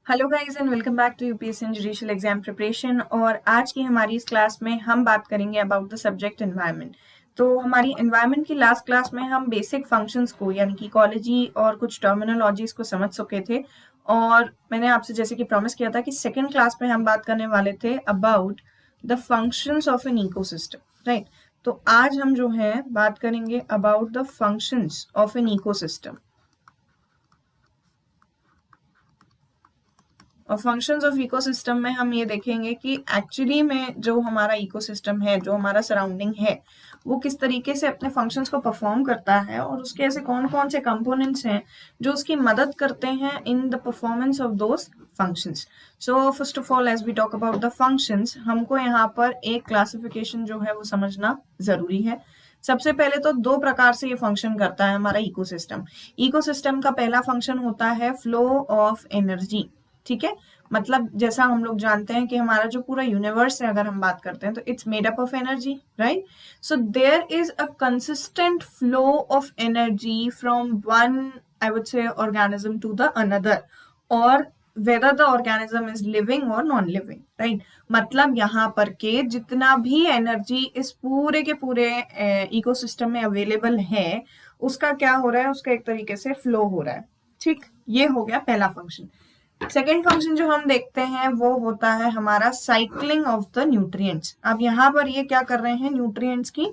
Hello guys and welcome back to UPSC judicial exam preparation. और आज की हमारी इस क्लास में हम बात करेंगे अबाउट द सब्जेक्ट एनवायरनमेंट। तो हमारी एनवायरनमेंट की लास्ट क्लास में हम बेसिक फंक्शंस को यानी कि इकोलॉजी और कुछ टर्मिनोलॉजीज को समझ चुके थे। और मैंने आपसे जैसे कि प्रॉमिस किया था कि सेकेंड क्लास में हम बात करने वाले थे about the functions of an ecosystem, right. तो आज हम जो है बात करेंगे about the functions of an ecosystem. और फंक्शंस ऑफ इकोसिस्टम में हम ये देखेंगे कि एक्चुअली में जो हमारा इकोसिस्टम है, जो हमारा सराउंडिंग है, वो किस तरीके से अपने फंक्शंस को परफॉर्म करता है और उसके ऐसे कौन कौन से कंपोनेंट्स हैं जो उसकी मदद करते हैं in the performance of those functions. So first of all as we talk about the functions, हमको यहाँ पर एक क्लासिफिकेशन जो है वो समझना जरूरी है। सबसे पहले तो दो प्रकार से ये फंक्शन करता है हमारा इकोसिस्टम। इकोसिस्टम का पहला फंक्शन होता है फ्लो ऑफ एनर्जी, ठीक है। मतलब जैसा हम लोग जानते हैं कि हमारा जो पूरा यूनिवर्स है, अगर हम बात करते हैं तो it's made up of energy, right. So there is a consistent flow of energy from one, I would say, organism to the another, और whether the organism is living or non living, right। मतलब यहाँ पर के जितना भी energy इस पूरे के पूरे इकोसिस्टम में अवेलेबल है, उसका क्या हो रहा है, उसका एक तरीके से फ्लो हो रहा है, ठीक। ये हो गया पहला फंक्शन। सेकेंड फंक्शन जो हम देखते हैं वो होता है हमारा साइक्लिंग ऑफ द न्यूट्रिएंट्स। अब यहाँ पर ये क्या कर रहे हैं, न्यूट्रिएंट्स की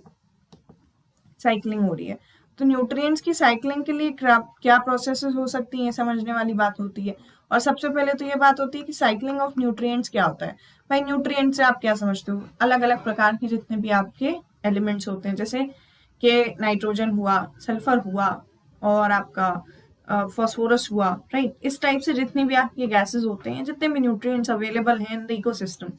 साइक्लिंग हो रही है। तो न्यूट्रिएंट्स की साइक्लिंग के लिए क्या प्रोसेसेस हो सकती हैं, समझने वाली बात होती है। और सबसे पहले तो ये बात होती है कि साइक्लिंग ऑफ न्यूट्रिएंट्स क्या होता है। भाई न्यूट्रिएंट से आप क्या समझते हो, अलग अलग प्रकार के जितने भी आपके एलिमेंट्स होते हैं, जैसे कि नाइट्रोजन हुआ, सल्फर हुआ, और आपका फॉस्फोरस हुआ, राइट। इस टाइप से जितने भी आपके गैसेस होते हैं, जितने भी न्यूट्रिएंट्स अवेलेबल हैं इन द इकोसिस्टम,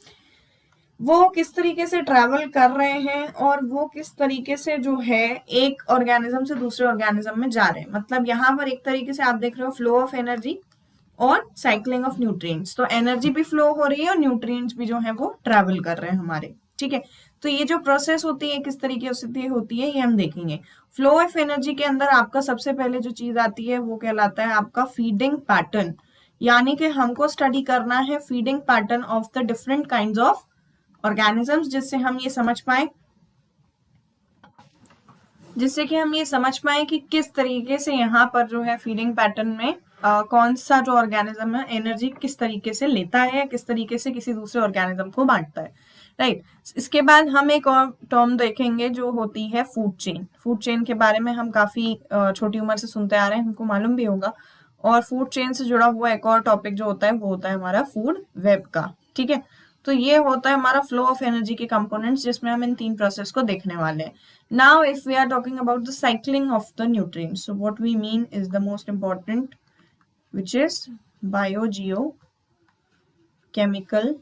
वो किस तरीके से ट्रैवल कर रहे हैं और वो किस तरीके से जो है एक ऑर्गेनिज्म से दूसरे ऑर्गेनिज्म में जा रहे हैं। मतलब यहाँ पर एक तरीके से आप देख रहे हो फ्लो ऑफ एनर्जी और साइक्लिंग ऑफ न्यूट्रिएंट्स। तो एनर्जी भी फ्लो हो रही है और न्यूट्रिएंट्स भी जो है वो ट्रैवल कर रहे हैं हमारे, ठीक है। तो ये जो प्रोसेस होती है किस तरीके से होती है ये हम देखेंगे। फ्लो ऑफ एनर्जी के अंदर आपका सबसे पहले जो चीज आती है वो कहलाता है आपका फीडिंग पैटर्न। यानी कि हमको स्टडी करना है feeding pattern of the different kinds of organisms, जिससे कि हम ये समझ पाए कि किस तरीके से यहाँ पर जो है फीडिंग पैटर्न में कौन सा जो ऑर्गेनिज्म है एनर्जी किस तरीके से लेता है, किस तरीके से किसी दूसरे ऑर्गेनिज्म को बांटता है, राइट। इसके बाद हम एक और टर्म देखेंगे जो होती है फूड चेन। फूड चेन के बारे में हम काफी छोटी उम्र से सुनते आ रहे हैं, हमको मालूम भी होगा। और फूड चेन से जुड़ा हुआ एक और टॉपिक जो होता है वो होता है हमारा फूड वेब का, ठीक है। तो ये होता है हमारा फ्लो ऑफ एनर्जी के कंपोनेंट्स, जिसमें हम इन तीन प्रोसेस को देखने वाले हैं। Now, if we are talking about the cycling of the nutrients, so what we mean is the most important, which is biogeochemical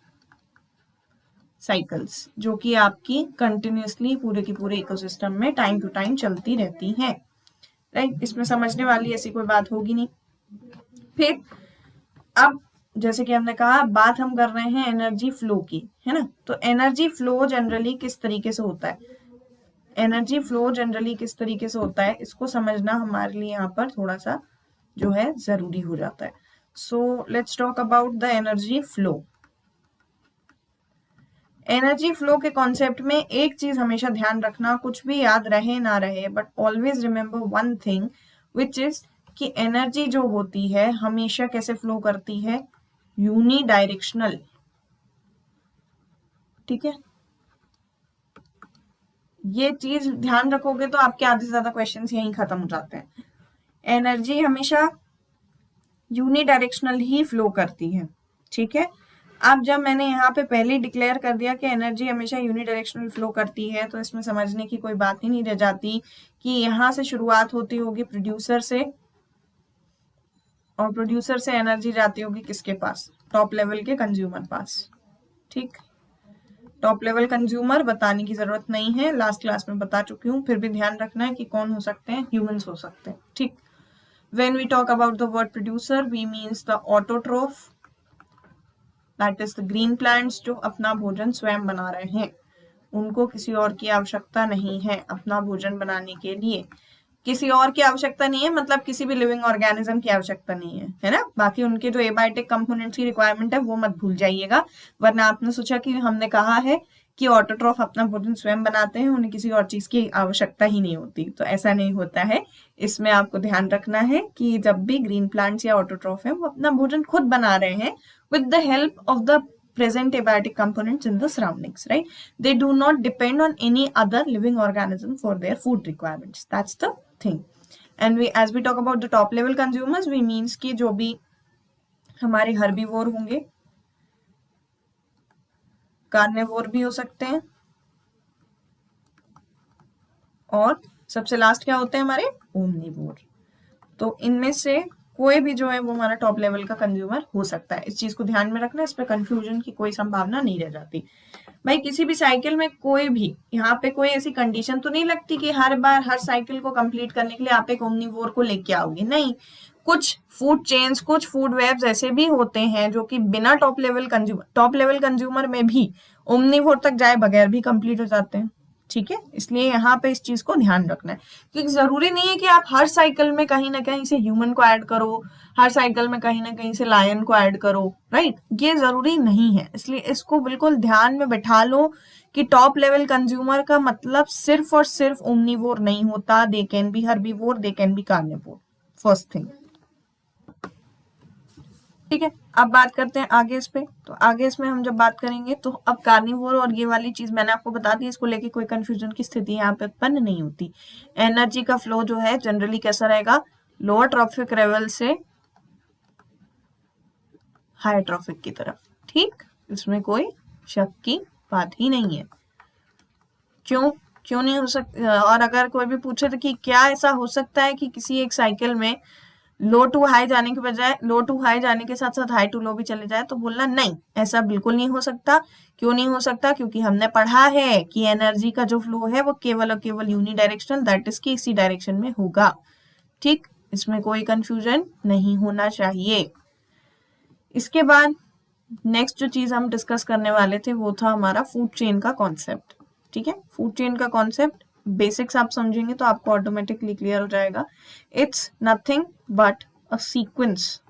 cycles, जो कि आपकी कंटिन्यूसली पूरे के पूरे इकोसिस्टम में टाइम टू टाइम चलती रहती हैं, राइट। इसमें समझने वाली ऐसी कोई बात होगी नहीं। फिर अब जैसे कि हमने कहा, बात हम कर रहे हैं एनर्जी फ्लो की, है ना। तो एनर्जी फ्लो जनरली किस तरीके से होता है, एनर्जी फ्लो जनरली किस तरीके से होता है, इसको समझना हमारे लिए यहाँ पर थोड़ा सा जो है जरूरी हो जाता है। So let's talk about the energy flow. Energy flow के कॉन्सेप्ट में एक चीज हमेशा ध्यान रखना, कुछ भी याद रहे ना रहे, but always remember one thing, which is कि एनर्जी जो होती है हमेशा कैसे फ्लो करती है, यूनिडायरेक्शनल, ठीक है। ये चीज ध्यान रखोगे तो आपके आधे से ज्यादा क्वेश्चंस यहीं खत्म हो जाते हैं। एनर्जी हमेशा यूनिडायरेक्शनल ही फ्लो करती है, ठीक है। अब जब मैंने यहाँ पे पहले डिक्लेयर कर दिया कि एनर्जी हमेशा यूनिडायरेक्शनल फ्लो करती है, तो इसमें समझने की कोई बात ही नहीं रह जाती कि यहाँ से शुरुआत होती होगी प्रोड्यूसर से, और प्रोड्यूसर से एनर्जी जाती होगी किसके पास, टॉप लेवल के कंज्यूमर पास, ठीक। टॉप लेवल कंज्यूमर बताने की जरूरत नहीं है, लास्ट क्लास में बता चुकी हूँ, फिर भी ध्यान रखना है कि कौन हो सकते हैं, ह्यूमंस हो सकते हैं, ठीक। When we talk about the word producer, we means the autotroph, that is the green plants जो अपना भोजन स्वयं बना रहे हैं, उनको किसी और की आवश्यकता नहीं है अपना भोजन बनाने के लिए। किसी और की आवश्यकता नहीं है, मतलब किसी भी लिविंग ऑर्गेनिज्म की आवश्यकता नहीं है ना। बाकी उनके जो एबायोटिक कंपोनेंट्स की रिक्वायरमेंट है वो मत भूल जाइएगा, वरना आपने सोचा कि हमने कहा है कि ऑटोट्रॉफ अपना भोजन स्वयं बनाते हैं, उन्हें किसी और चीज की आवश्यकता ही नहीं होती, तो ऐसा नहीं होता है। इसमें आपको ध्यान रखना है कि जब भी ग्रीन प्लांट्स या ऑटोट्रॉफ है वो अपना भोजन खुद बना रहे हैं with the help of the present abiotic components in the surroundings, right? They do not depend on any other living organism for their food requirements. That's the thing. And we, as we talk about the top level consumers, we means कि जो भी हमारे herbivore होंगे, carnivore भी हो सकते हैं, और सबसे लास्ट क्या होते हैं हमारे ओमनीवोर। तो इनमें से कोई भी जो है वो हमारा टॉप लेवल का कंज्यूमर हो सकता है। इस चीज को ध्यान में रखना, इस पे कंफ्यूजन की कोई संभावना नहीं रह जाती। भाई किसी भी साइकिल में कोई भी यहाँ पे कोई ऐसी कंडीशन तो नहीं लगती कि हर बार हर साइकिल को कंप्लीट करने के लिए आप एक ओमनीवोर को लेके आओगे, नहीं। कुछ फूड चेन्स, कुछ फूड वेब्स ऐसे भी होते हैं जो कि बिना टॉप लेवल कंज्यूमर में भी ओमनीवोर तक जाए बगैर भी कंप्लीट हो जाते हैं, ठीक है। इसलिए यहाँ पे इस चीज को ध्यान रखना है, क्योंकि जरूरी नहीं है कि आप हर साइकिल में कहीं ना कहीं से ह्यूमन को ऐड करो, हर साइकिल में कहीं ना कहीं से लायन को ऐड करो, राइट। ये जरूरी नहीं है, इसलिए इसको बिल्कुल ध्यान में बैठा लो कि टॉप लेवल कंज्यूमर का मतलब सिर्फ और सिर्फ ओमनीवोर नहीं होता। They can be herbivore, they can be carnivore, first thing, ठीक है। अब बात करते हैं आगे इस पे। तो आगे इसमें हम जब बात करेंगे तो अब कार्निवोर और ये वाली चीज मैंने आपको बता दी, इसको लेके कोई कंफ्यूजन की स्थिति यहाँ पे उत्पन्न नहीं होती। एनर्जी का फ्लो जो है जनरली कैसा रहेगा, लोअर ट्रॉफिक लेवल से हाई ट्रॉफिक की तरफ, ठीक। इसमें कोई शक की बात ही नहीं है। क्यों नहीं हो सकता। और अगर कोई भी पूछे तो कि क्या ऐसा हो सकता है कि किसी एक साइकिल में लो टू हाई जाने के बजाय लो टू हाई जाने के साथ साथ हाई टू लो भी चले जाए, तो बोलना नहीं, ऐसा बिल्कुल नहीं हो सकता। क्यों नहीं हो सकता, क्योंकि हमने पढ़ा है कि एनर्जी का जो फ्लो है वो केवल और केवल यूनिडायरेक्शनल, दैट इज कि इसी डायरेक्शन में होगा, ठीक। इसमें कोई कंफ्यूजन नहीं होना चाहिए। इसके बाद नेक्स्ट जो चीज हम डिस्कस करने वाले थे वो था हमारा फूड चेन का कॉन्सेप्ट, ठीक है। फूड चेन का कॉन्सेप्ट बेसिक्स आप समझेंगे तो आपको ऑटोमेटिकली क्लियर हो जाएगा। It's nothing but a sequence.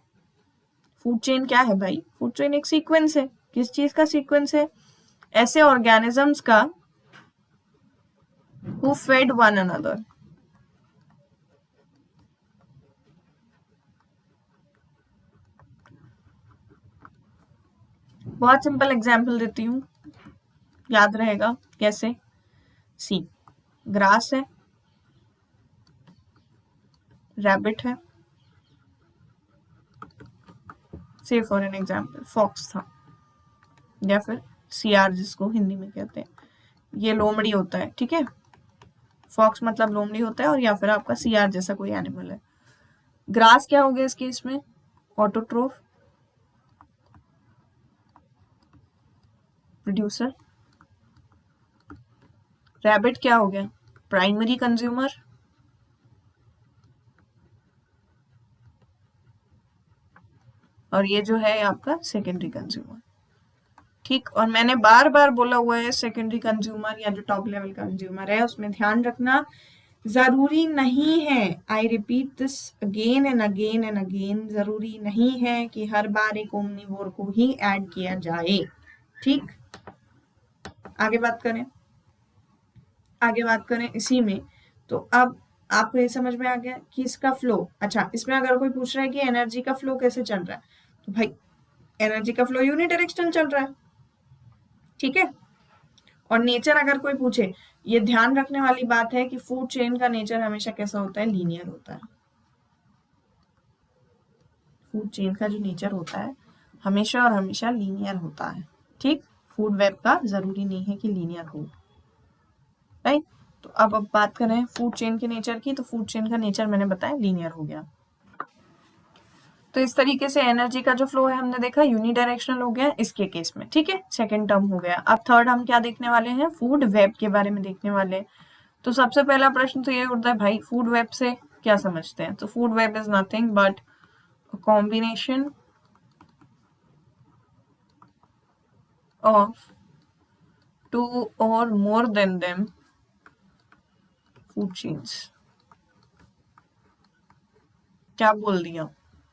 Food chain क्या है भाई, फूड चेन एक सीक्वेंस है। किस चीज का सीक्वेंस है, ऐसे ऑर्गेनिजम्स का हु फेड वन अनदर। बहुत सिंपल एग्जांपल देती हूँ, याद रहेगा कैसे। सी, ग्रास है, रैबिट है, से फॉर एन एग्जाम्पल फॉक्स था, या फिर सियार जिसको हिंदी में कहते हैं, ये लोमड़ी होता है, ठीक है। फॉक्स मतलब लोमड़ी होता है, और या फिर आपका सियार जैसा कोई एनिमल है। ग्रास क्या हो गया इस केस में, ऑटोट्रोफ प्रोड्यूसर। रैबिट क्या हो गया, प्राइमरी कंज्यूमर। और ये जो है आपका सेकेंडरी कंज्यूमर, ठीक। और मैंने बार बार बोला हुआ है सेकेंडरी कंज्यूमर या जो टॉप लेवल कंज्यूमर है उसमें ध्यान रखना जरूरी नहीं है। I repeat this again and again and again, जरूरी नहीं है कि हर बार एक ओमनीवोर को ही ऐड किया जाए, ठीक। आगे बात करें इसी में। तो अब आपको ये समझ में आ गया कि इसका फ्लो। अच्छा, इसमें अगर कोई पूछ रहा है कि एनर्जी का फ्लो कैसे चल रहा है, तो भाई एनर्जी का फ्लो यूनिडायरेक्शनल चल रहा है, ठीक है। और नेचर अगर कोई पूछे, ये ध्यान रखने वाली बात है कि फूड चेन का नेचर हमेशा कैसा होता है, लीनियर होता है। फूड चेन का जो नेचर होता है हमेशा और हमेशा लीनियर होता है, ठीक। फूड वेब का जरूरी नहीं है कि लीनियर हो, राइट। तो अब बात करें फूड चेन के नेचर की, तो फूड चेन का नेचर मैंने बताया लीनियर हो गया। तो इस तरीके से एनर्जी का जो फ्लो है हमने देखा यूनिडायरेक्शनल हो गया इसके केस में, ठीक है। सेकंड टर्म हो गया। अब थर्ड हम क्या देखने वाले हैं, फूड वेब के बारे में देखने वाले हैं। तो सबसे पहला प्रश्न तो ये उठता है भाई फूड वेब से क्या समझते हैं। तो food web is nothing but a combination of two और more than them food chains, क्या बोल दिया,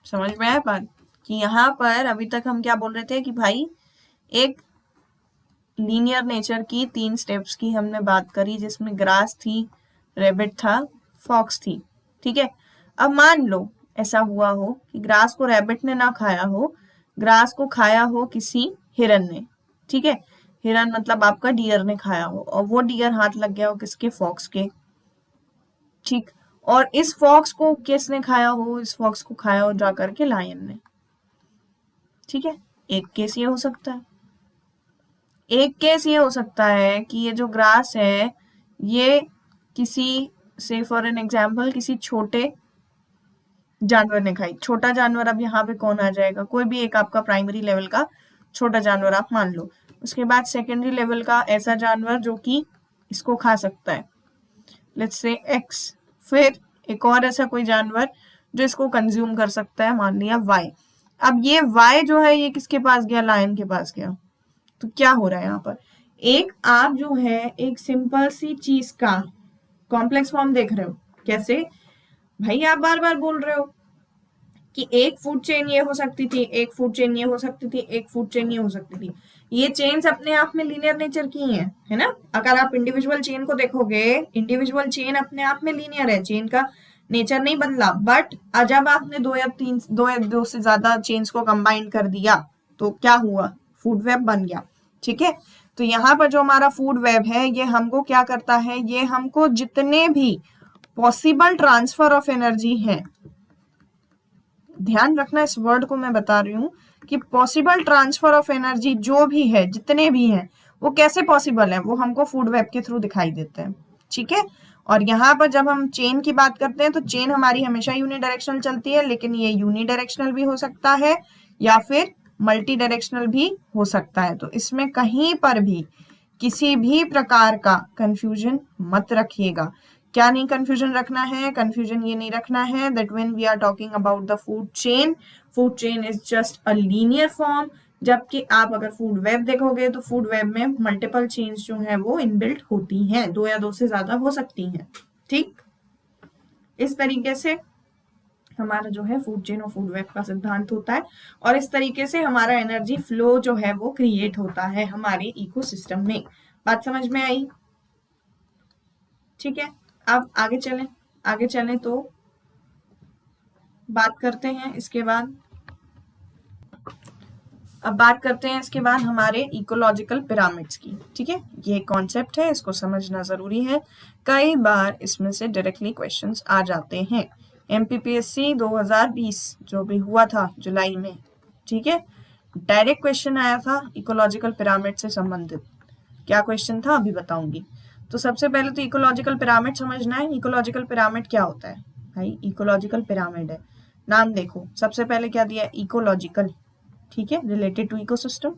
समझ में आया बात? कि यहाँ पर अभी तक हम क्या बोल रहे थे कि भाई एक लीनियर नेचर की 3 स्टेप्स की हमने बात करी, जिसमें ग्रास थी, रेबिट था, फॉक्स थी, ठीक है। अब मान लो ऐसा हुआ हो कि ग्रास को रेबिट ने ना खाया हो, ग्रास को खाया हो किसी हिरन ने, ठीक है। हिरन मतलब आपका डियर ने खाया हो, और वो डियर हाथ लग गया हो किसके, फॉक्स के, ठीक। और इस फॉक्स को किसने खाया हो, इस फॉक्स को खाया हो जाकर के लायन ने, ठीक है। एक केस ये हो सकता है। एक केस ये हो सकता है कि ये जो ग्रास है ये किसी, से फॉर एन एग्जाम्पल, किसी छोटे जानवर ने खाई। छोटा जानवर अब यहाँ पे कौन आ जाएगा, कोई भी एक आपका प्राइमरी लेवल का छोटा जानवर आप मान लो। उसके बाद सेकेंडरी लेवल का ऐसा जानवर जो कि इसको खा सकता है, लेट्स से एक्स। फिर एक और ऐसा कोई जानवर जो इसको कंज्यूम कर सकता है, मान लिया वाई। अब ये वाई जो है ये किसके पास गया, लायन के पास गया। तो क्या हो रहा है यहाँ पर, एक आप जो है एक सिंपल सी चीज का कॉम्प्लेक्स फॉर्म देख रहे हो। कैसे भाई, आप बार बार बोल रहे हो कि एक फूड चेन ये हो सकती थी, एक फूड चेन ये हो सकती थी, एक फूड चेन ये हो सकती थी। ये चेन्स अपने आप में लीनियर नेचर की हैं, है ना। अगर आप इंडिविजुअल चेन को देखोगे, इंडिविजुअल चेन अपने आप में लीनियर है, चेन का नेचर नहीं बदला। बट जब आपने दो या दो से ज्यादा चेन्स को कंबाइन कर दिया तो क्या हुआ, फूड वेब बन गया, ठीक है। तो यहाँ पर जो हमारा फूड वेब है ये हमको क्या करता है, ये हमको जितने भी पॉसिबल ट्रांसफर ऑफ एनर्जी है, ध्यान रखना इस वर्ड को मैं बता रही हूँ कि पॉसिबल ट्रांसफर ऑफ एनर्जी जो भी है, जितने भी हैं, वो कैसे पॉसिबल है, वो हमको फूड वेब के थ्रू दिखाई देते हैं, ठीक है। और यहाँ पर जब हम चेन की बात करते हैं तो चेन हमारी हमेशा यूनिडायरेक्शनल चलती है, लेकिन ये यूनिडायरेक्शनल भी हो सकता है या फिर मल्टी डायरेक्शनल भी हो सकता है। तो इसमें कहीं पर भी किसी भी प्रकार का कंफ्यूजन मत रखिएगा। क्या नहीं कंफ्यूजन रखना है, कंफ्यूजन ये नहीं रखना है that when we are talking about the food chain is just a linear form. जबकि आप अगर फूड वेब देखोगे तो फूड वेब में मल्टीपल चेन्स जो है वो इनबिल्ट होती हैं, 2 या 2 से ज्यादा हो सकती हैं, ठीक। इस तरीके से हमारा जो है फूड चेन और फूड वेब का सिद्धांत होता है, और इस तरीके से हमारा एनर्जी फ्लो जो है वो क्रिएट होता है हमारे इकोसिस्टम में। बात समझ में आई, ठीक है। अब आगे चलें तो बात करते हैं इसके बाद, हमारे इकोलॉजिकल पिरामिड्स की, ठीक है। ये कॉन्सेप्ट है, इसको समझना जरूरी है, कई बार इसमें से डायरेक्टली क्वेश्चंस आ जाते हैं। एमपीपीएससी 2020 जो भी हुआ था जुलाई में, ठीक है, डायरेक्ट क्वेश्चन आया था इकोलॉजिकल पिरामिड से संबंधित। क्या क्वेश्चन था अभी बताऊंगी। तो सबसे पहले तो इकोलॉजिकल पिरामिड समझना है। इकोलॉजिकल पिरामिड क्या होता है भाई, इकोलॉजिकल पिरामिड है, नाम देखो सबसे पहले क्या दिया, इकोलॉजिकल, ठीक है, रिलेटेड टू इकोसिस्टम।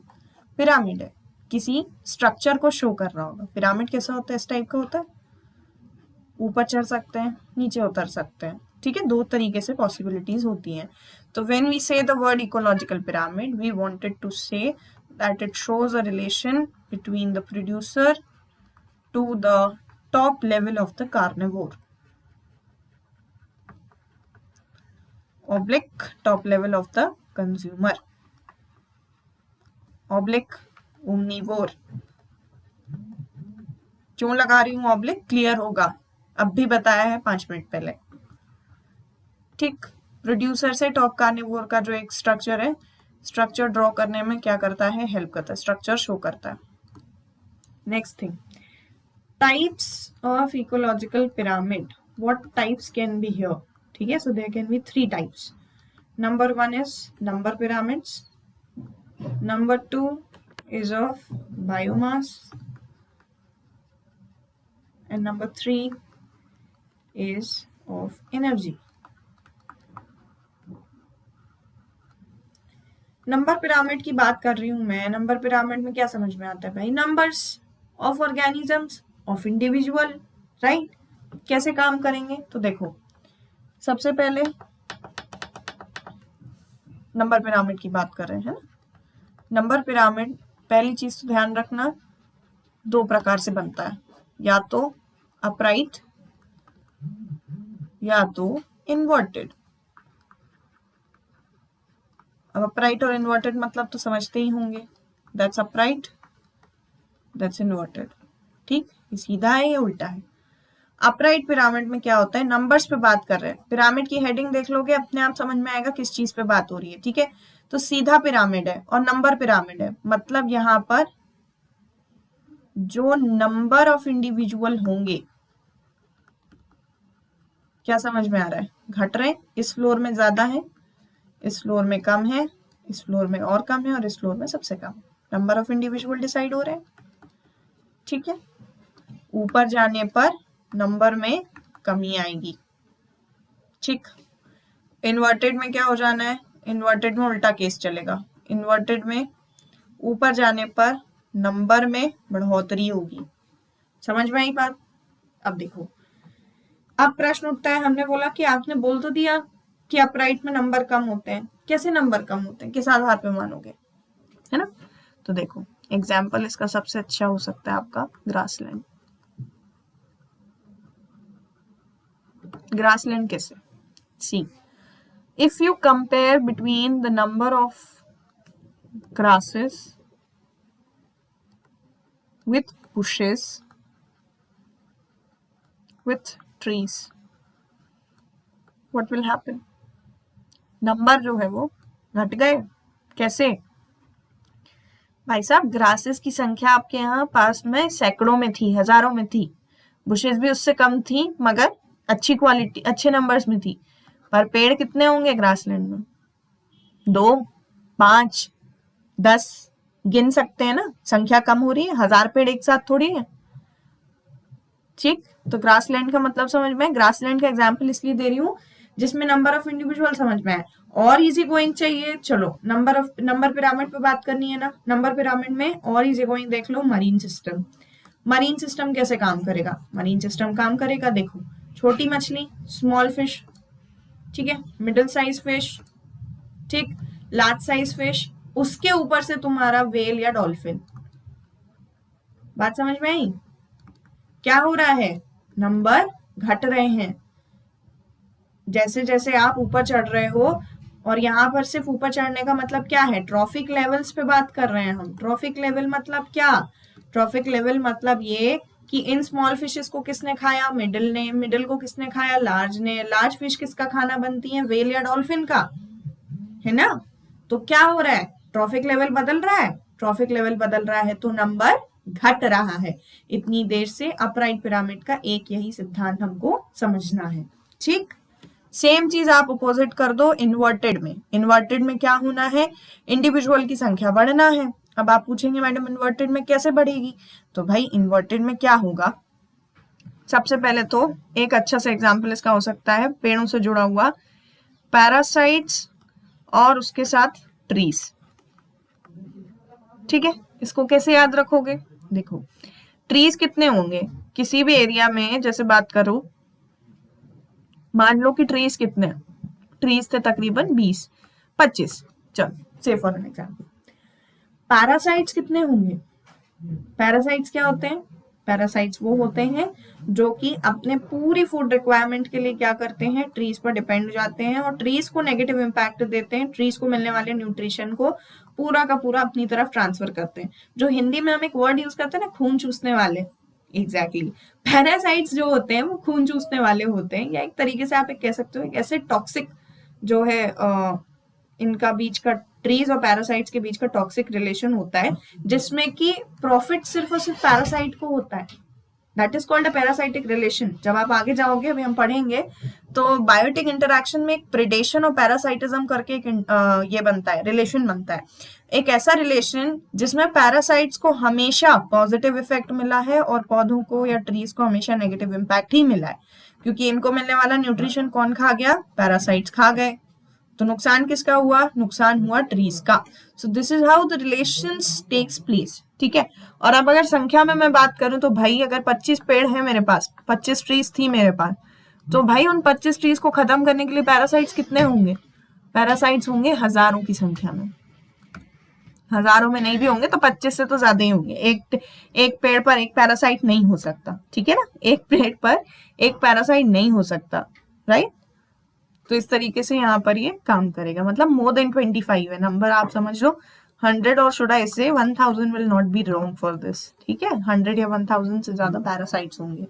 पिरामिड है, किसी स्ट्रक्चर को शो कर रहा होगा। पिरामिड कैसा होता है, इस टाइप का होता है, ऊपर चढ़ सकते हैं, नीचे उतर सकते हैं, ठीक है, 2 तरीके से पॉसिबिलिटीज होती हैं। तो when we say the word ecological pyramid we wanted to say that it shows a relation between the producer to the top level of the carnivore oblique top level of the consumer oblique omnivore। क्यों लगा रही हूं oblique, clear होगा, अब भी बताया है 5 minute पहले, ठीक। प्रोड्यूसर से टॉप कार्निवोर का जो एक स्ट्रक्चर है, स्ट्रक्चर ड्रॉ करने में क्या करता है, हेल्प करता है, स्ट्रक्चर शो करता है। Next thing, types of ecological pyramid, what types can be here, ठीक है। So there can be 3 types. Number 1 is number pyramids, number 2 is of biomass, and number 3 is of energy। Number pyramid की बात कर रही हूं मैं। Number pyramid में क्या समझ में आता है भाई, numbers of organisms, of individual, right. कैसे काम करेंगे तो देखो, सबसे पहले नंबर पिरामिड की बात कर रहे हैं। नंबर पिरामिड पहली चीज तो ध्यान रखना 2 प्रकार से बनता है, या तो अपराइट या तो इन्वर्टेड। अब अपराइट और इन्वर्टेड मतलब तो समझते ही होंगे, दैट्स अपराइट, दैट्स इन्वर्टेड। ठीक, ये सीधा है या उल्टा है? अपराइट पिरामिड में क्या होता है, नंबर्स पे बात कर रहे हैं, पिरामिड की हेडिंग देख लोगे अपने आप समझ में आएगा किस चीज पे बात हो रही है। ठीक है, तो सीधा पिरामिड है और नंबर पिरामिड है, मतलब यहाँ पर जो नंबर ऑफ इंडिविजुअल होंगे, क्या समझ में आ रहा है, घट रहे हैं, इस फ्लोर में ज्यादा है, इस फ्लोर में कम है, इस फ्लोर में और कम है और इस फ्लोर में सबसे कम, नंबर ऑफ इंडिविजुअल डिसाइड हो रहे हैं। ठीक है, ऊपर जाने पर नंबर में कमी आएगी। ठीक, इन्वर्टेड में क्या हो जाना है, इन्वर्टेड में उल्टा केस चलेगा, इन्वर्टेड में ऊपर जाने पर नंबर में बढ़ोतरी होगी। समझ में आई बात? अब देखो, अब प्रश्न उठता है, हमने बोला कि आपने बोल तो दिया कि अपराइट में नंबर कम होते हैं, कैसे नंबर कम होते हैं, किस आधार पे मानोगे, है ना? तो देखो एग्जाम्पल इसका सबसे अच्छा हो सकता है आपका ग्रासलैंड। ग्रासलैंड कैसे? See, if you compare between the number of grasses with bushes with trees, what will happen? Number जो है वो घट गए। कैसे? भाई साहब, ग्रासेस की संख्या आपके यहाँ पास में सैकड़ों में थी, हजारों में थी, बुशेस भी उससे कम थी मगर अच्छी क्वालिटी, अच्छे नंबर्स में थी, पर पेड़ कितने होंगे ग्रासलैंड में? 2, 5, 10 गिन सकते हैं ना, संख्या कम हो रही है, 1000 पेड़ एक साथ थोड़ी है। ठीक, तो ग्रासलैंड का मतलब समझ में, ग्रासलैंड का एग्जांपल इसलिए दे रही हूँ जिसमें नंबर ऑफ इंडिविजुअल समझ में आए। और इजी गोइंग चाहिए, चलो नंबर पिरामिड पे बात करनी है ना, नंबर पिरामिड में और इजी गोइंग देख लो, मरीन सिस्टम। मरीन सिस्टम कैसे काम करेगा? मरीन सिस्टम काम करेगा, देखो, छोटी मछली, स्मॉल फिश, ठीक है, मिडिल साइज फिश, ठीक, लार्ज साइज फिश, उसके ऊपर से तुम्हारा वेल या डॉल्फिन। बात समझ में आई? क्या हो रहा है, नंबर घट रहे हैं जैसे जैसे आप ऊपर चढ़ रहे हो। और यहाँ पर सिर्फ ऊपर चढ़ने का मतलब क्या है, ट्रॉफिक लेवल्स पे बात कर रहे हैं हम। ट्रॉफिक लेवल मतलब क्या? ट्रॉफिक लेवल मतलब ये कि इन स्मॉल फिशेस को किसने खाया, मिडिल ने, मिडिल को किसने खाया, लार्ज ने, लार्ज फिश किसका खाना बनती है, वेल या डॉल्फिन का, है ना? तो क्या हो रहा है, ट्रॉफिक लेवल बदल रहा है, ट्रॉफिक लेवल बदल रहा है तो नंबर घट रहा है। इतनी देर से अपराइट पिरामिड का एक यही सिद्धांत हमको समझना है। ठीक, सेम चीज आप अपोजिट कर दो इन्वर्टेड में। इन्वर्टेड में क्या होना है, इंडिविजुअल की संख्या बढ़ना है। अब आप पूछेंगे मैडम इन्वर्टेड में कैसे बढ़ेगी? तो भाई इन्वर्टेड में क्या होगा, सबसे पहले तो एक अच्छा सा एग्जाम्पल इसका हो सकता है पेड़ों से जुड़ा हुआ, पैरासाइट्स और उसके साथ ट्रीज। ठीक है, इसको कैसे याद रखोगे? देखो, ट्रीज कितने होंगे किसी भी एरिया में, जैसे बात करो, मान लो कि ट्रीज कितने, ट्रीज थे तकरीबन 20-25, चलो से फॉर एन एग्जाम्पल। पैरासाइट्स कितने होंगे? पैरासाइट्स क्या होते हैं? पैरासाइट्स वो होते हैं जो कि अपने पूरी फूड रिक्वायरमेंट के लिए क्या करते हैं, ट्रीज पर डिपेंड हो जाते हैं और ट्रीज को नेगेटिव इम्पैक्ट देते हैं, ट्रीज को मिलने वाले न्यूट्रिशन को पूरा का पूरा अपनी तरफ ट्रांसफर करते हैं। जो हिंदी में हम एक वर्ड यूज करते हैं ना, खून चूसने वाले, एग्जैक्टली पैरासाइट्स जो होते हैं वो खून चूसने वाले होते हैं, या एक तरीके से आप एक कह सकते हो एक ऐसे टॉक्सिक जो है इनका बीच का, ट्रीज और पैरासाइट्स के बीच का टॉक्सिक रिलेशन होता है, जिसमें कि प्रॉफिट सिर्फ और सिर्फ पैरासाइट को होता है। That is called a parasitic relation. जब आप आगे जाओगे, अभी हम पढ़ेंगे, तो बायोटिक इंटरैक्शन में एक प्रेडेशन और पैरासाइटिज्म करके एक ये बनता है, रिलेशन बनता है, एक ऐसा रिलेशन जिसमें पैरासाइट्स को हमेशा पॉजिटिव इफेक्ट मिला है और पौधों को या ट्रीज को हमेशा नेगेटिव इम्पैक्ट ही मिला है, क्योंकि इनको मिलने वाला न्यूट्रिशन कौन खा गया, पैरासाइट्स खा गए। तो नुकसान किसका हुआ, नुकसान हुआ ट्रीज का। So this is how the relations takes place. ठीक है, और अब अगर संख्या में मैं बात करूं तो भाई अगर 25 पेड़ है मेरे पास, 25 ट्रीज थी मेरे पास, तो भाई उन 25 ट्रीज को खत्म करने के लिए पैरासाइट्स कितने होंगे? पैरासाइट्स होंगे हजारों की संख्या में, हजारों में नहीं भी होंगे तो 25 से तो ज्यादा ही होंगे। एक पेड़ पर एक पैरासाइट नहीं हो सकता, ठीक है ना, एक पेड़ पर एक पैरासाइट नहीं हो सकता, राइट? तो इस तरीके से यहाँ पर ये काम करेगा, मतलब मोर देन 25 है नंबर, आप समझ लो 100 और शुड आई से 1000 will not be wrong for this, ठीक है, 100 या 1000 से ज्यादा पैरासाइट्स होंगे।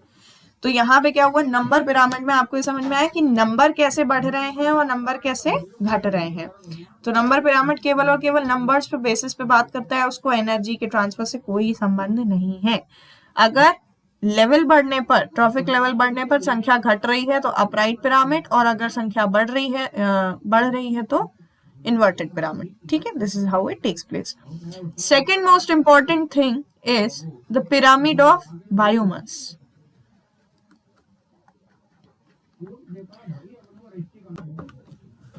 तो यहाँ पे क्या हुआ, नंबर पिरामिड में आपको ये समझ में आया कि नंबर कैसे बढ़ रहे हैं और नंबर कैसे घट रहे हैं। तो नंबर पिरामिड केवल और केवल नंबर्स पे बेसिस पे बात करता है, उसको एनर्जी के ट्रांसफर से कोई संबंध नहीं है। अगर लेवल बढ़ने पर, ट्रॉफिक लेवल बढ़ने पर संख्या घट रही है तो अपराइट पिरामिड, और अगर संख्या बढ़ रही है तो इन्वर्टेड पिरामिड, ठीक है। This is how it takes place. Second most important thing is the pyramid of biomass.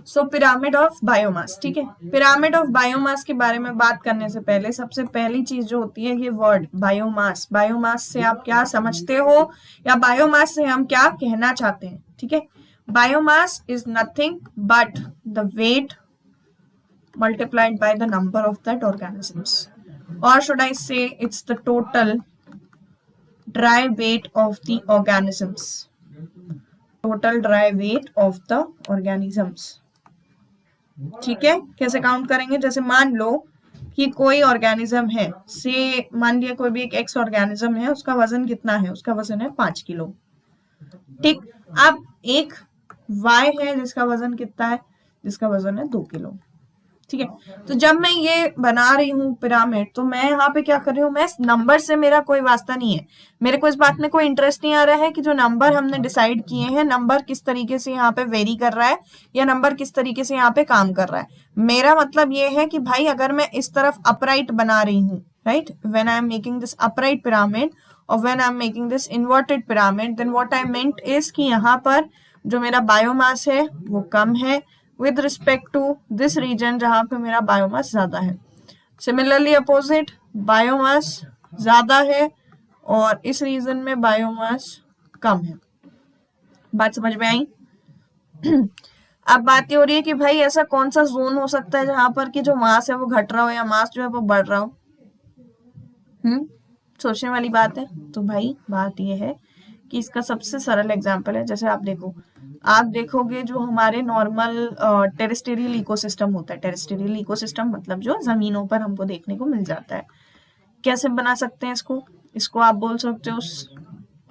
So pyramid of biomass, ठीक है। पिरामिड ऑफ बायोमास के बारे में बात करने से पहले सबसे पहली चीज जो होती है ये वर्ड बायोमास। बायोमास से आप क्या समझते हो या बायोमास से हम क्या कहना चाहते हैं, ठीक है। Biomass is nothing but the weight multiplied by the number of that organisms, or should I say it's the total dry weight of the organisms, total dry weight of the organisms, ठीक है। कैसे count करेंगे, जैसे मान लो कि कोई organism है, से मान लिया कोई भी एक एक्स ऑर्गेनिज्म है, उसका वजन कितना है, उसका वजन है 5 किलो, ठीक। अब एक वाई है जिसका वजन कितना है, जिसका वजन है 2 किलो, ठीक है। तो जब मैं ये बना रही हूँ पिरामिड, तो मैं यहाँ पे क्या कर रही हूँ, मैं नंबर से मेरा कोई वास्ता नहीं है, मेरे को इस बात में कोई इंटरेस्ट नहीं आ रहा है कि जो नंबर हमने डिसाइड किए हैं, नंबर किस तरीके से यहाँ पे वेरी कर रहा है या नंबर किस तरीके से यहाँ पे काम कर रहा है। मेरा मतलब ये है कि भाई अगर मैं इस तरफ अपराइट बना रही हूँ, right, when I am making this upright pyramid और when I am making this inverted pyramid, then what I meant is कि यहाँ पर जो मेरा बायोमास है वो कम है with respect to this region जहां पे मेरा बायोमास ज्यादा है। सिमिलरली अपोजिट, बायोमास ज्यादा है और इस रीजन में बायोमास कम है। बात समझ में आई? अब बात ये हो रही है कि भाई ऐसा कौन सा जोन हो सकता है जहां पर कि जो मास है वो घट रहा हो या मास जो है वो बढ़ रहा हो। सोचने वाली बात है। तो भाई बात ये है कि इसका सबसे सरल एग्जांपल है, जैसे आप देखोगे जो हमारे नॉर्मल टेरेस्ट्रियल इकोसिस्टम होता है, टेरेस्ट्रियल इकोसिस्टम मतलब जो जमीनों पर हमको देखने को मिल जाता है। कैसे बना सकते हैं इसको आप बोल सकते हो,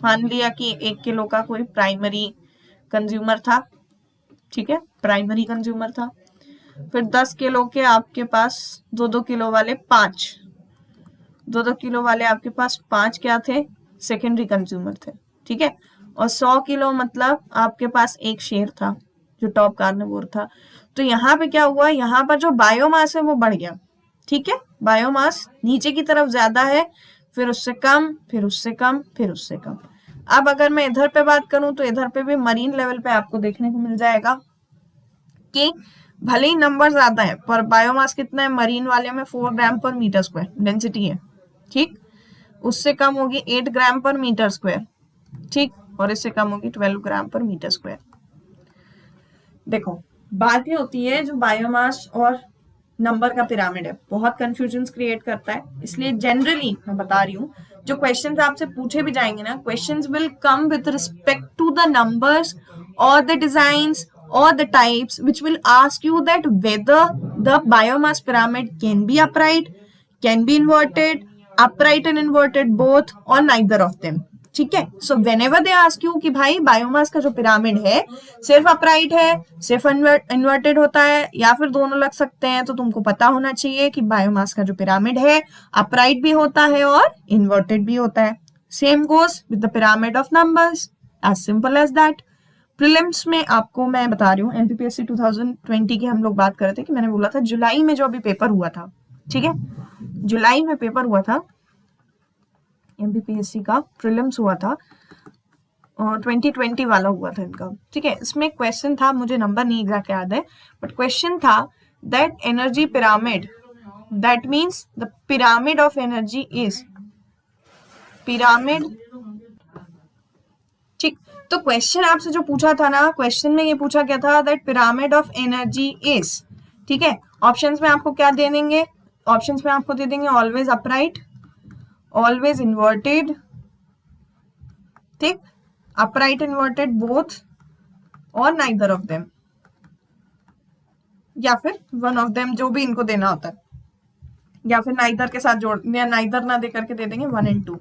मान लिया कि 1 किलो का कोई प्राइमरी कंज्यूमर था, ठीक है, प्राइमरी कंज्यूमर था। फिर 10 किलो के आपके पास 2-2 किलो वाले 2-2 किलो वाले आपके पास 5 क्या थे, सेकेंडरी कंज्यूमर थे, ठीक है। और 100 किलो मतलब आपके पास एक शेर था जो टॉप कार्निवोर था। तो यहाँ पे क्या हुआ, यहाँ पर जो बायोमास है वो बढ़ गया, ठीक है। बायोमास नीचे की तरफ ज्यादा है, फिर उससे कम, फिर उससे कम, फिर उससे कम। अब अगर मैं इधर पे बात करूं तो इधर पे भी मरीन लेवल पे आपको देखने को मिल जाएगा कि भले ही नंबर ज्यादा है पर बायोमास कितना है, मरीन वाले में 4 ग्राम पर मीटर स्क्वायर डेंसिटी है, ठीक। उससे कम होगी 8 ग्राम पर मीटर स्क्वायर, ठीक, और इससे कम होगी 12 ग्राम पर मीटर स्क्वायर। देखो बात ये होती है, जो बायोमास और नंबर का पिरामिड है बहुत कंफ्यूजन क्रिएट करता है, इसलिए जनरली मैं बता रही हूँ जो क्वेश्चंस आपसे पूछे भी जाएंगे ना, questions will come with respect to the numbers और the designs or the types which will ask you that whether the biomass pyramid can be upright, can be inverted, upright and inverted both, or neither of them, ठीक है। सो whenever they ask you कि भाई biomass का जो pyramid है सिर्फ upright है, सिर्फ इन्वर्टेड होता है या फिर दोनों लग सकते हैं, तो तुमको पता होना चाहिए कि बायोमास का जो पिरामिड है अपराइट भी होता है और इन्वर्टेड भी होता है। Same goes with the pyramid of numbers, as simple as that. Prelims में आपको मैं बता रही हूँ, एमपीपीएससी 2020 की हम लोग बात कर रहे थे कि मैंने बोला था जुलाई में जो अभी पेपर हुआ था, ठीक है, जुलाई में पेपर हुआ था एमपीपीएससी का, प्रीलिम्स हुआ था और 2020 वाला हुआ था इनका, ठीक है। इसमें क्वेश्चन था, मुझे नंबर नहीं एग्जैक्ट याद है, बट क्वेश्चन था that energy pyramid, that means the pyramid of energy is pyramid, ठीक। तो क्वेश्चन आपसे जो पूछा था ना, क्वेश्चन में ये पूछा क्या था, that pyramid of energy is, ठीक है। ऑप्शंस में आपको क्या दे देंगे, ऑप्शंस में आपको दे देंगे ऑलवेज अपराइट, ऑलवेज इन्वर्टेड, ठीक, अपराइट इन्वर्टेड बोथ, और नाइदर ऑफ देम, या फिर वन ऑफ देम, जो भी इनको देना होता है, या फिर नाइदर के साथ जोड़, या नाइदर ना दे करके दे देंगे 1 and 2।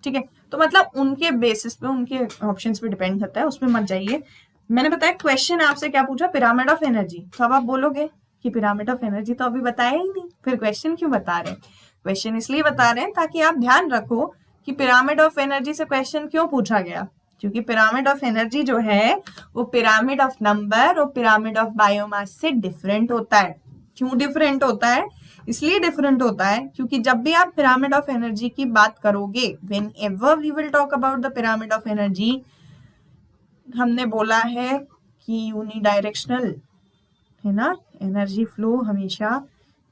ठीक है, तो मतलब उनके बेसिस पे, उनके ऑप्शंस पे डिपेंड करता है, उसमें मत जाइए। मैंने बताया क्वेश्चन आपसे क्या पूछा, पिरामिड ऑफ एनर्जी, तो अब आप बोलोगे कि पिरामिड ऑफ एनर्जी तो अभी बताया ही नहीं, फिर क्वेश्चन क्यों बता रहे हैं? क्वेश्चन इसलिए बता रहे हैं ताकि आप ध्यान रखो कि पिरामिड ऑफ एनर्जी से क्वेश्चन क्यों पूछा गया, क्योंकि पिरामिड ऑफ एनर्जी जो है वो पिरामिड ऑफ नंबर और पिरामिड ऑफ बायोमास से डिफरेंट होता है। क्यों डिफरेंट होता है? इसलिए डिफरेंट होता है क्योंकि जब भी आप पिरामिड ऑफ एनर्जी की बात करोगे, whenever we will talk about the pyramid of energy, हमने बोला है कि यूनिडायरेक्शनल है ना, एनर्जी फ्लो हमेशा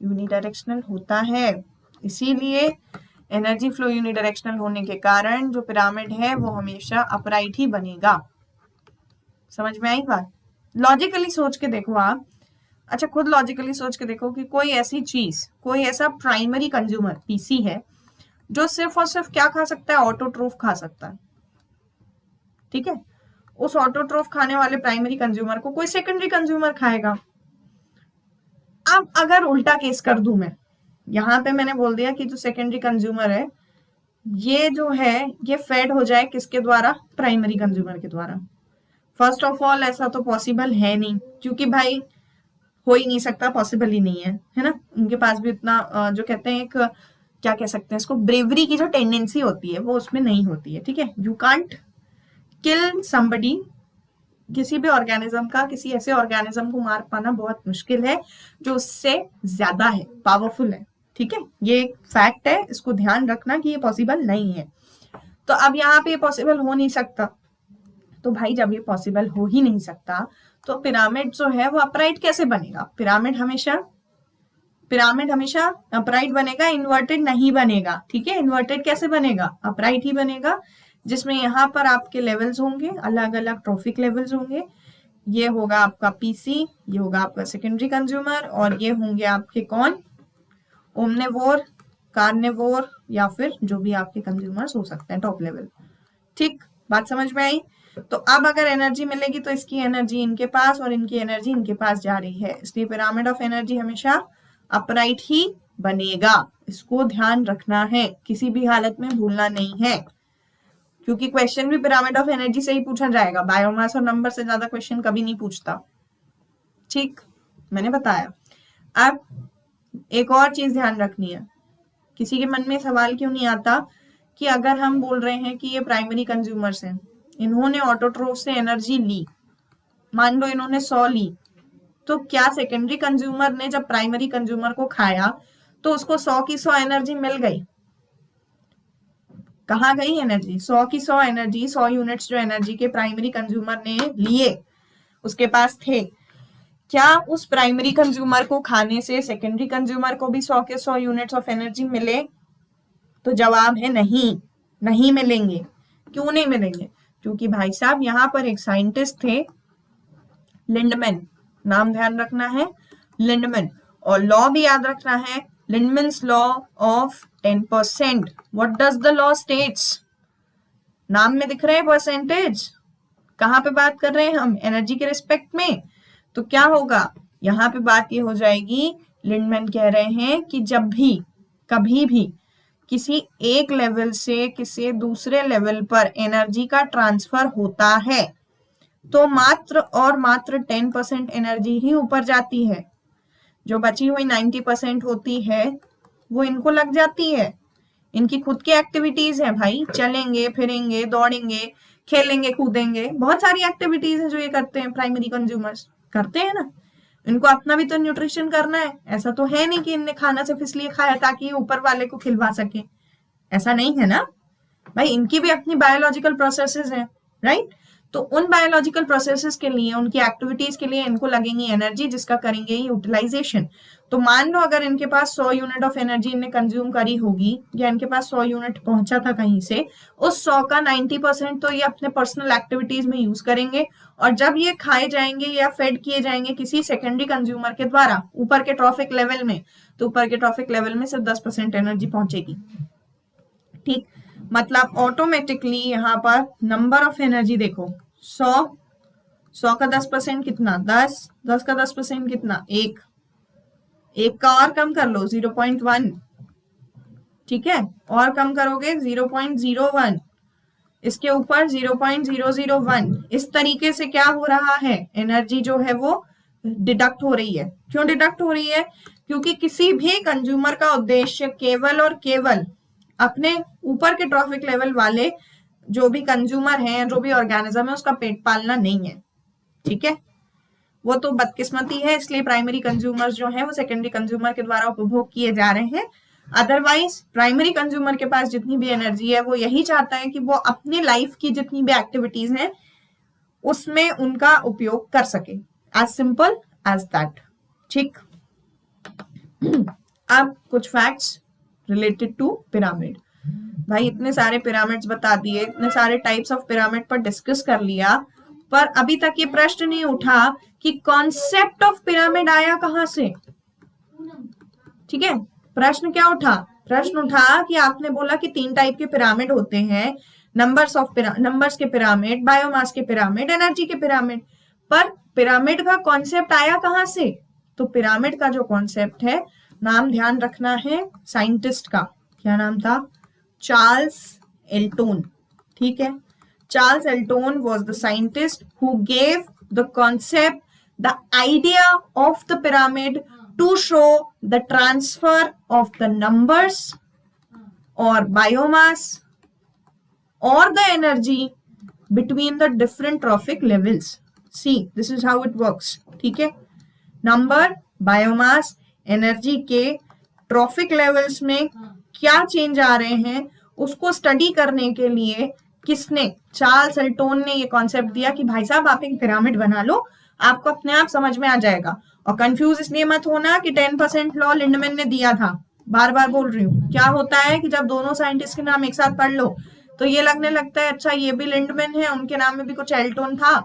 यूनिडायरेक्शनल होता है। इसीलिए एनर्जी फ्लो यूनिडायरेक्शनल होने के कारण जो पिरामिड है वो हमेशा अपराइट ही बनेगा। समझ में आई बात? लॉजिकली सोच के देखो आप, अच्छा खुद लॉजिकली सोच के देखो कि कोई ऐसी चीज, कोई ऐसा प्राइमरी कंज्यूमर पीसी है जो सिर्फ और सिर्फ क्या खा सकता है, ऑटोट्रोफ खा सकता है। ठीक है, उस ऑटोट्रोफ खाने वाले प्राइमरी कंज्यूमर को कोई सेकेंडरी कंज्यूमर खाएगा। अब अगर उल्टा केस कर दूं मैं, यहां पे मैंने बोल दिया कि जो सेकेंडरी कंज्यूमर है ये जो है ये फेड हो जाए किसके द्वारा, प्राइमरी कंज्यूमर के द्वारा। फर्स्ट ऑफ ऑल ऐसा तो पॉसिबल है नहीं, क्योंकि भाई हो ही नहीं सकता, पॉसिबल ही नहीं है ना। उनके पास भी इतना जो कहते हैं एक, क्या कह सकते हैं इसको, ब्रेवरी की जो टेंडेंसी होती है वो उसमें नहीं होती है। ठीक है, यू कांट किल समबडी, किसी भी ऑर्गेनिज्म का, किसी ऐसे ऑर्गेनिज्म को मार पाना बहुत मुश्किल है जो उससे ज्यादा है, पावरफुल है। ठीक है, ये एक फैक्ट है, इसको ध्यान रखना कि ये पॉसिबल नहीं है। तो अब यहाँ पे पॉसिबल हो नहीं सकता, तो भाई जब ये पॉसिबल हो ही नहीं सकता तो पिरामिड जो है वो अपराइट कैसे बनेगा? पिरामिड हमेशा अपराइट बनेगा, इन्वर्टेड नहीं बनेगा। ठीक है, इन्वर्टेड कैसे बनेगा? अपराइट ही बनेगा, जिसमें यहाँ पर आपके लेवल्स होंगे, अलग अलग ट्रॉफिक लेवल्स होंगे। ये होगा आपका पीसी, ये होगा आपका सेकेंडरी कंज्यूमर, और ये होंगे आपके कौन, ओमनेवोर, कार्नेवोर, या फिर जो भी आपके कंज्यूमर्स हो सकते हैं टॉप लेवल। ठीक, बात समझ में आई? तो अब अगर एनर्जी मिलेगी तो इसकी एनर्जी इनके पास और इनकी एनर्जी इनके पास जा रही है, इसलिए पिरामिड ऑफ एनर्जी हमेशा अपराइट ही बनेगा। इसको ध्यान रखना है, किसी भी हालत में भूलना नहीं है, क्योंकि क्वेश्चन भी पिरामिड ऑफ एनर्जी से ही पूछा जाएगा, बायोमास और नंबर से ज्यादा क्वेश्चन कभी नहीं पूछता। ठीक, मैंने बताया। अब एक और चीज ध्यान रखनी है, किसी के मन में सवाल क्यों नहीं आता कि अगर हम बोल रहे हैं कि ये प्राइमरी कंज्यूमर्स हैं, इन्होंने ऑटोट्रोफ से एनर्जी ली, मान लो इन्होंने 100 ली, तो क्या सेकेंडरी कंज्यूमर ने जब प्राइमरी कंज्यूमर को खाया तो उसको 100 की 100 एनर्जी मिल गई? कहाँ गई एनर्जी? 100 की 100 एनर्जी, 100 यूनिट्स जो एनर्जी के प्राइमरी कंज्यूमर ने लिए, उसके पास थे, क्या उस प्राइमरी कंज्यूमर को खाने से सेकेंडरी कंज्यूमर को भी 100 के 100 यूनिट्स ऑफ एनर्जी मिले? तो जवाब है नहीं, नहीं मिलेंगे। क्यों नहीं मिलेंगे? क्योंकि भाई साहब यहाँ पर एक साइंटिस्ट थे, लिंडमैन, नाम ध्यान रखना है, लिंडमैन, और लॉ भी याद रखना है, Lindeman's law of 10%। What does the law states? नाम में दिख रहे हैं परसेंटेज, कहाँ पे बात कर रहे हैं हम? एनर्जी के रिस्पेक्ट में। तो क्या होगा यहाँ पे बात ये हो जाएगी, लिंडमैन कह रहे हैं कि जब भी, कभी भी किसी एक लेवल से किसी दूसरे लेवल पर एनर्जी का ट्रांसफर होता है तो मात्र और मात्र 10% एनर्जी ही ऊपर जाती है, जो बची हुई 90% होती है वो इनको लग जाती है। इनकी खुद की एक्टिविटीज है भाई, चलेंगे फिरेंगे, दौड़ेंगे, खेलेंगे, कूदेंगे, बहुत सारी एक्टिविटीज है जो ये करते हैं, प्राइमरी कंज्यूमर्स करते हैं ना। इनको अपना भी तो न्यूट्रिशन करना है, ऐसा तो है नहीं कि इनने खाना सिर्फ इसलिए खाया ताकि ये ऊपर वाले को खिलवा सके, ऐसा नहीं है ना भाई। इनकी भी अपनी बायोलॉजिकल प्रोसेसेस हैं, राइट? तो उन बायोलॉजिकल प्रोसेसेस के लिए, उनकी एक्टिविटीज के लिए इनको लगेंगी एनर्जी, जिसका करेंगे यूटिलाइजेशन। तो मान लो अगर इनके पास 100 यूनिट ऑफ एनर्जी इनने कंज्यूम करी होगी, या इनके पास 100 यूनिट पहुंचा था कहीं से, उस 100 का 90% तो ये अपने पर्सनल एक्टिविटीज में यूज करेंगे, और जब ये खाए जाएंगे या फेड किए जाएंगे किसी सेकेंडरी कंज्यूमर के द्वारा ऊपर के ट्रॉफिक लेवल में, तो ऊपर के ट्रॉफिक लेवल में सिर्फ 10% एनर्जी पहुंचेगी। ठीक, मतलब ऑटोमेटिकली यहाँ पर नंबर ऑफ एनर्जी देखो, 100 100 का 10% कितना 10, 10 का 10% कितना 1, 1 का और कम कर लो 0.1, ठीक है, और कम करोगे 0.01, इसके ऊपर 0.001। इस तरीके से क्या हो रहा है, एनर्जी जो है वो डिडक्ट हो रही है। क्यों डिडक्ट हो रही है? क्योंकि किसी भी कंज्यूमर का उद्देश्य केवल और केवल अपने ऊपर के ट्रॉफिक लेवल वाले जो भी कंज्यूमर हैं, जो भी ऑर्गेनिज्म है, उसका पेट पालना नहीं है, ठीक है। वो तो बदकिस्मती है, इसलिए प्राइमरी कंज्यूमर्स जो है वो सेकेंडरी कंज्यूमर के द्वारा उपभोग किए जा रहे हैं। अदरवाइज प्राइमरी कंज्यूमर के पास जितनी भी एनर्जी है वो यही चाहता है कि वो अपनी लाइफ की जितनी भी एक्टिविटीज हैं उसमें उनका उपयोग कर सके, एज सिंपल एज दैट, ठीक। अब कुछ फैक्ट्स रिलेटेड टू पिरामिड। भाई इतने सारे पिरामिड्स बता दिए, इतने सारे टाइप्स ऑफ पिरामिड पर डिस्कस कर लिया, पर अभी तक ये प्रश्न नहीं उठा कि कॉन्सेप्ट ऑफ पिरामिड आया कहां से, ठीक है। प्रश्न क्या उठा? प्रश्न उठा कि आपने बोला कि 3 टाइप के पिरामिड होते हैं, नंबर्स के पिरामिड, बायोमास के पिरामिड, एनर्जी के पिरामिड, पर पिरामिड का कॉन्सेप्ट आया कहां से? तो पिरामिड का जो कॉन्सेप्ट है, नाम ध्यान रखना है साइंटिस्ट का, क्या नाम था? चार्ल्स एल्टोन, ठीक है। Charles Elton was the scientist who gave the concept, the idea of the pyramid to show the transfer of the numbers or biomass or the energy between the different trophic levels. See, this is how it works, ठीक है। Number, biomass, energy के trophic levels में क्या change आ रहे हैं उसको study करने के लिए किसने? चार्ल्स एल्टोन ने ये कॉन्सेप्ट दिया कि भाई साहब आप एक पिरामिड बना लो, आपको अपने आप समझ में आ जाएगा। और कंफ्यूज इसलिए मत होना कि 10% लॉ लिंडमैन ने दिया था, बार बार बोल रही हूँ। क्या होता है कि जब दोनों साइंटिस्ट के नाम एक साथ पढ़ लो तो ये लगने लगता है अच्छा ये भी लिंडमैन है, उनके नाम में भी कुछ एल्टोन था,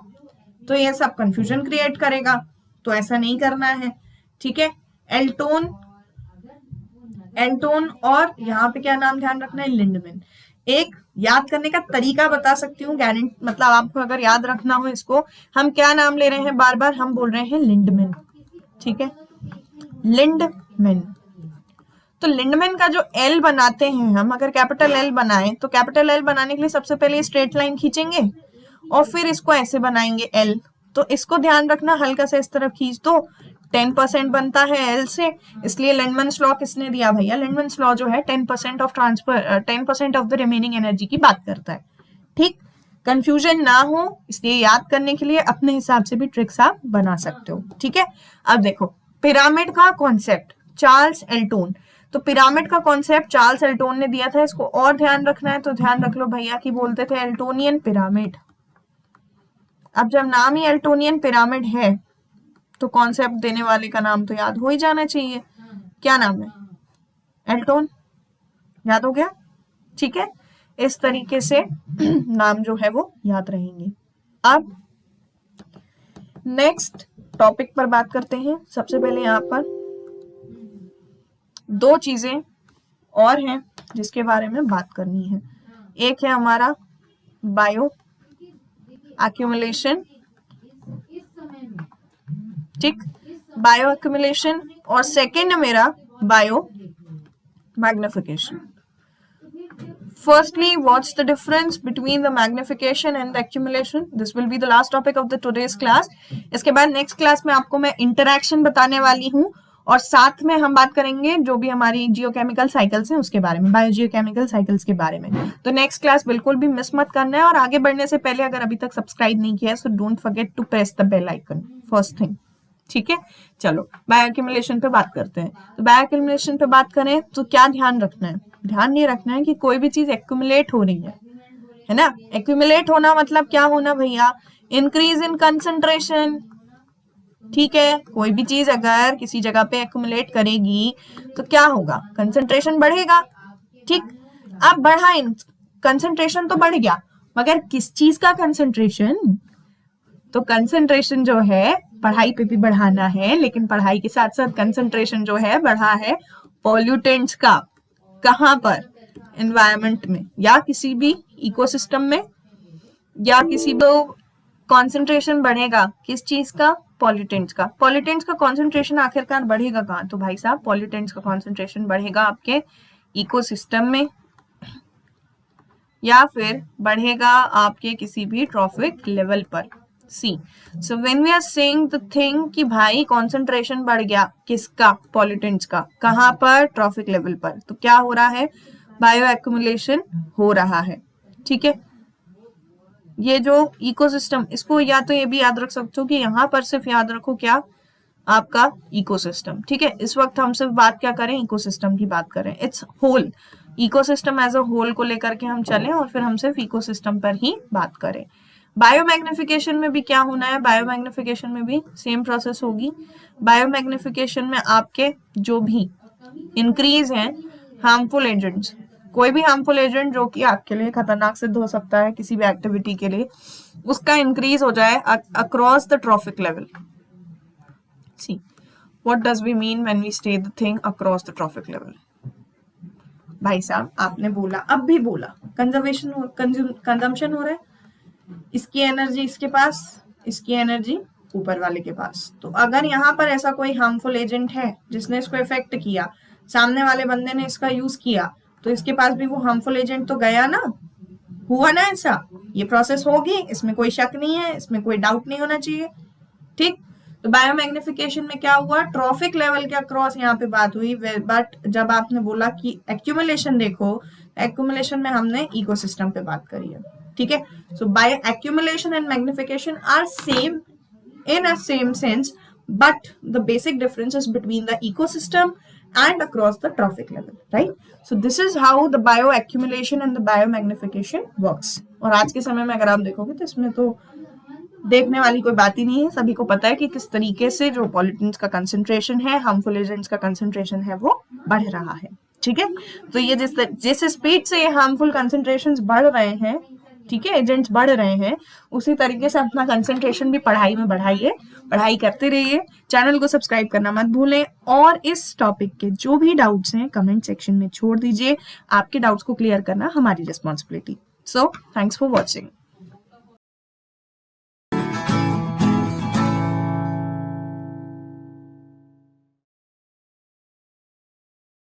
तो ये सब कंफ्यूजन क्रिएट करेगा, तो ऐसा नहीं करना है, ठीक है। एल्टोन और यहाँ पे क्या नाम ध्यान रखना है? लिंडमैन। एक याद करने का तरीका बता सकती हूँ, गारंटी, मतलब आपको अगर याद रखना हो इसको, हम क्या नाम ले रहे हैं बार बार? हम बोल रहे हैं लिंडमैन, ठीक है, लिंडमैन। तो लिंडमैन का जो एल बनाते हैं हम, अगर कैपिटल एल बनाएं तो कैपिटल एल बनाने के लिए सबसे पहले स्ट्रेट लाइन खींचेंगे और फिर इसको ऐसे बनाएंगे एल। तो इसको ध्यान रखना, हल्का सा इस तरफ खींच दो, 10% बनता है एल से, इसलिए लिंडमैन्स लॉ किसने दिया भैया? लिंडमैन्स लॉ जो है 10% of transfer, 10% of the remaining energy की बात करता है, ठीक। कंफ्यूजन ना हो इसलिए याद करने के लिए अपने हिसाब से भी ट्रिक्स आप बना सकते हो, ठीक है। अब देखो पिरामिड का कॉन्सेप्ट चार्ल्स एल्टोन, तो पिरामिड का कॉन्सेप्ट चार्ल्स एल्टोन ने दिया था, इसको और ध्यान रखना है तो ध्यान रख लो भैया कि बोलते थे एल्टोनियन पिरामिड। अब जब नाम ही एल्टोनियन पिरामिड है तो कॉन्सेप्ट देने वाले का नाम तो याद हो ही जाना चाहिए, क्या नाम है? एल्टोन, याद हो गया, ठीक है। इस तरीके से नाम जो है वो याद रहेंगे। अब नेक्स्ट टॉपिक पर बात करते हैं। सबसे पहले यहाँ पर 2 चीजें और हैं जिसके बारे में बात करनी है। एक है हमारा बायो एक्यूमुलेशन, ठीक, बायो एक्यूमुलेशन, और सेकेंड मेरा bio magnification. Firstly, what's the difference between the magnification and the accumulation? This will be the last topic of the today's class. इसके बाद नेक्स्ट क्लास में आपको मैं इंटरैक्शन बताने वाली हूँ और साथ में हम बात करेंगे जो भी हमारी जियोकेमिकल साइकिल्स हैं उसके बारे में, बायोजियोकेमिकल साइकिल्स के बारे में। तो नेक्स्ट क्लास बिल्कुल भी मिस मत करना है, और आगे बढ़ने से पहले अगर अभी तक सब्सक्राइब नहीं किया है तो don't forget to press the bell icon first thing, ठीक है। चलो बायो एक्यूमुलेशन पे बात करते हैं। तो बायो एक्यूमुलेशन पे बात करें तो क्या ध्यान रखना है? ध्यान ये रखना है कि कोई भी चीज एक्यूमुलेट हो रही है ना। एक्यूमुलेट होना मतलब क्या होना भैया? इंक्रीज इन कंसंट्रेशन, ठीक है। कोई भी चीज अगर किसी जगह पे एक्यूमुलेट करेगी तो क्या होगा? कंसंट्रेशन बढ़ेगा, ठीक। अब बढ़ा, कंसंट्रेशन तो बढ़ गया, मगर किस चीज का कंसंट्रेशन? तो कंसंट्रेशन जो है पढ़ाई पे भी बढ़ाना है, लेकिन पढ़ाई के साथ साथ कंसंट्रेशन जो है बढ़ा है पॉल्यूटेंट्स का। कहां पर? एनवायरनमेंट में, या किसी भी इकोसिस्टम में, या किसी भी कॉन्सेंट्रेशन बढ़ेगा किस चीज का, पॉल्यूटेंट्स का। पॉल्यूटेंट्स का कॉन्सेंट्रेशन आखिरकार बढ़ेगा कहाँ, तो भाई साहब पॉल्यूटेंट्स का कॉन्सेंट्रेशन बढ़ेगा आपके इकोसिस्टम में, या फिर बढ़ेगा आपके किसी भी ट्रॉफिक लेवल पर। See, so when we are saying the thing कि भाई कॉन्सेंट्रेशन बढ़ गया किसका, पॉल्यूटेंट्स का, कहाँ पर, ट्रॉफिक लेवल पर, तो क्या हो रहा है, बायो एक्यूमुलेशन हो रहा है। ठीक है, ये जो इकोसिस्टम, इसको या तो ये भी याद रख सकते हो कि यहाँ पर सिर्फ याद रखो क्या, आपका इकोसिस्टम। ठीक है, इस वक्त हम सिर्फ बात क्या करें, इकोसिस्टम की बात करें, it's whole, ecosystem as a whole को लेकर के हम चलें और फिर हम सिर्फ इकोसिस्टम पर ही बात करें। बायोमैग्निफिकेशन में भी क्या होना है, बायोमैग्निफिकेशन में भी सेम प्रोसेस होगी। बायोमैग्निफिकेशन में आपके जो भी इंक्रीज हैं हार्मफुल एजेंट्स, कोई भी हार्मफुल एजेंट जो कि आपके लिए खतरनाक सिद्ध हो सकता है किसी भी एक्टिविटी के लिए, उसका इंक्रीज हो जाए across the trophic level. See, what does we mean when we stay the thing across the trophic level. भाई साहब आपने बोला, अब भी बोला, कंजर्वेशन कंजम्पशन हो रहा है, इसकी एनर्जी इसके पास, इसकी एनर्जी ऊपर वाले के पास। तो अगर यहाँ पर ऐसा कोई हार्मफुल एजेंट है जिसने इसको इफेक्ट किया, सामने वाले बंदे ने इसका यूज किया, तो इसके पास भी वो हार्मफुल एजेंट तो गया ना, हुआ ना ऐसा, ये प्रोसेस होगी, इसमें कोई शक नहीं है, इसमें कोई डाउट नहीं होना चाहिए। ठीक, तो बायोमैग्निफिकेशन में क्या हुआ, ट्रॉफिक लेवल के अक्रॉस यहाँ पे बात हुई, बट जब आपने बोला कि एक्यूमुलेशन देखो, एक्यूमुलेशन में हमने इकोसिस्टम पे बात करी है। ठीक है, so bioaccumulation and magnification are same in a same sense, but the basic difference is between the ecosystem and across the trophic level, right? So this is how the bioaccumulation and the biomagnification works. और आज के समय में अगर आप देखोगे तो इसमें तो देखने वाली कोई बात ही नहीं है, सभी को पता है कि किस तरीके से जो पॉल्यूटेंट्स का कंसंट्रेशन है, हार्मफुल एजेंट्स का कंसंट्रेशन है, वो बढ़ रहा है। ठीक है, तो ये जिस स्पीड से ये हार्मफुल कंसंट्रेशंस बढ़ रहे हैं, ठीक है, एजेंट्स बढ़ रहे हैं, उसी तरीके से अपना कंसंट्रेशन भी पढ़ाई में बढ़ाइए, पढ़ाई करते रहिए, चैनल को सब्सक्राइब करना मत भूलें, और इस टॉपिक के जो भी डाउट्स हैं कमेंट सेक्शन में छोड़ दीजिए, आपके डाउट्स को क्लियर करना हमारी responsibility. So thanks for watching.